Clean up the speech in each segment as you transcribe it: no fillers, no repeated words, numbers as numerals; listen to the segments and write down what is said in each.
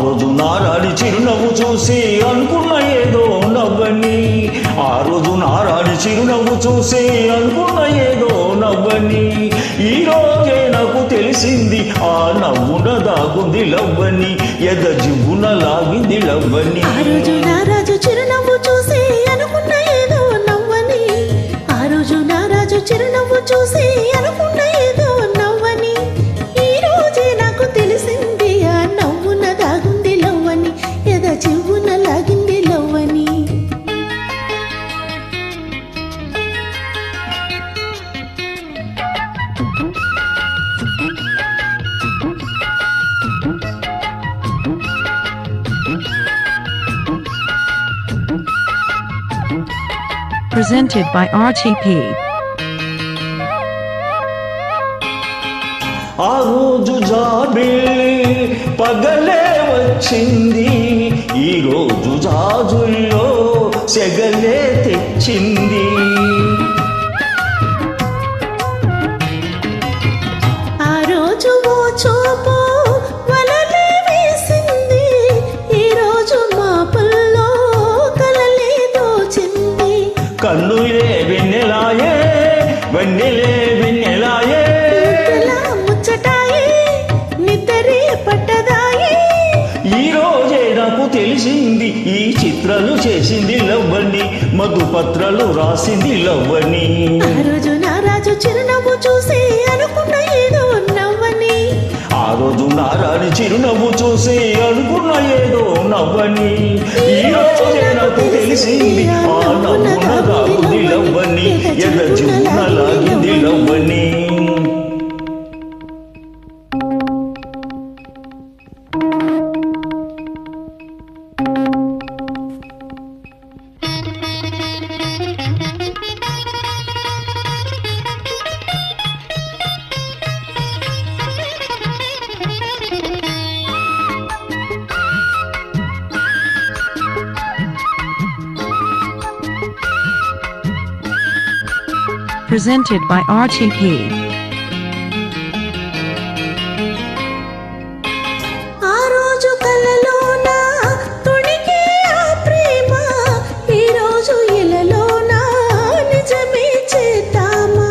రోజు నారాడి చిరునవ్వు చూసి అనుకున్న ఏదో నవ్వని, ఆ రోజు నారాడి చిరునవ్వు చూసి అనుకున్న ఏదో నవ్వని, ఈ రోజే నాకు తెలిసింది ఆ నవ్వున దాగుంది లవ్వని, ఎద జివ్వున లాగింది లవ్వని. ఆ రోజు నారాజు చిరునవ్వు చూసి అనుకున్న ఏదో నవ్వని, ఆ రోజు నారాజు చిరునవ్వు చూసి అనుకున్న ఏదో నవ్వని, ఈ రోజే నాకు తెలిసింది ఆ నవ్వున దాగుంది లవ్వని, ఎద చివ్వున లాగింది లవ్వని. Presented by RTP. ఆ రోజు జాబిల్లి పగలే వచ్చింది, ఈ రోజు జాజుల్లో సెగలే తెచ్చింది. ఆ రోజు ఓ చూపు వలలే వేసింది, ఈ రోజు మాపుల్లో కలలే దోచింది. కన్నులే వెన్నెలాయే, వెన్నెలే వెన్నెలాయే, ముద్దలా ముచ్చటాయే, నిద్రే పట్టదాయే. ఈ రోజే నాకు తెలిసింది ఈ చిత్రాలు చేసింది లవ్వని, మధుపత్రాలు రాసింది లవ్వని. ఆ రోజు నారాజు చిరునవ్వు చూసి అనుకున్న ఏదో నవ్వని, ఆ రోజు నారాని చిరునవ్వు చూసి అనుకున్న ఏదో నవ్వని, ఈ రోజే నాకు తెలిసింది ఆ నవ్వున దాగుంది లవ్వని, ఎద జివ్వున లాగింది లవ్వని. Presented by RTP. ఆ రోజు కలలోన తొణికే ఆ ప్రేమ, ఈ రోజు ఇలలోన నిజమే చేద్దామా.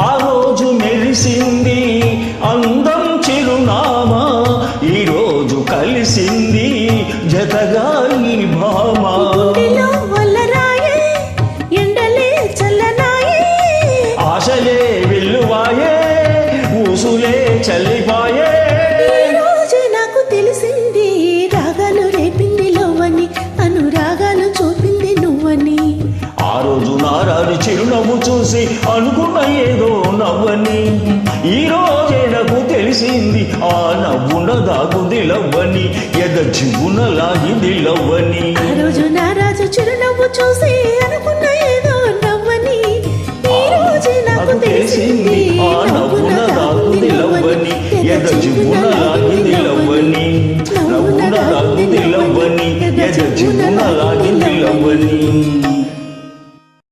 ఆ రోజు మెరిసింది అందం చిరునామా, ఈ రోజు కలిసింది జతగా ఈ భామ. గుండెలో వల్లరాయే, ఎండలే చల్లనాయే, ఆశలే వెల్లువాయే, ఊసులే చల్లిపాయే. ఈ రోజే నాకు తెలిసింది రాగాలు రేపింది లవ్వని, అనురాగాలు చూపింది నువ్వని. ఆ రోజు నారాని చిరునవ్వు చూసి అనుకున్న ఏదో నవ్వని, ఈ రోజే నాకు తెలిసింది ఆ నవ్వున దాగుంది లవ్వని, ఎద జివ్వున లాగింది లవ్వని. ఆ రోజు నారాజు చిరునవ్వు చూసి అనుకున్న ఏదో నవ్వని, ఈ రోజే నాకు తెలిసింది ఆ నవ్వున దాగుంది లవ్వని, ఎద జివ్వున లాగింది లవ్వని, నవ్వున దాగుంది లవ్వని, ఎద జివ్వున లాగింది లవ్వని.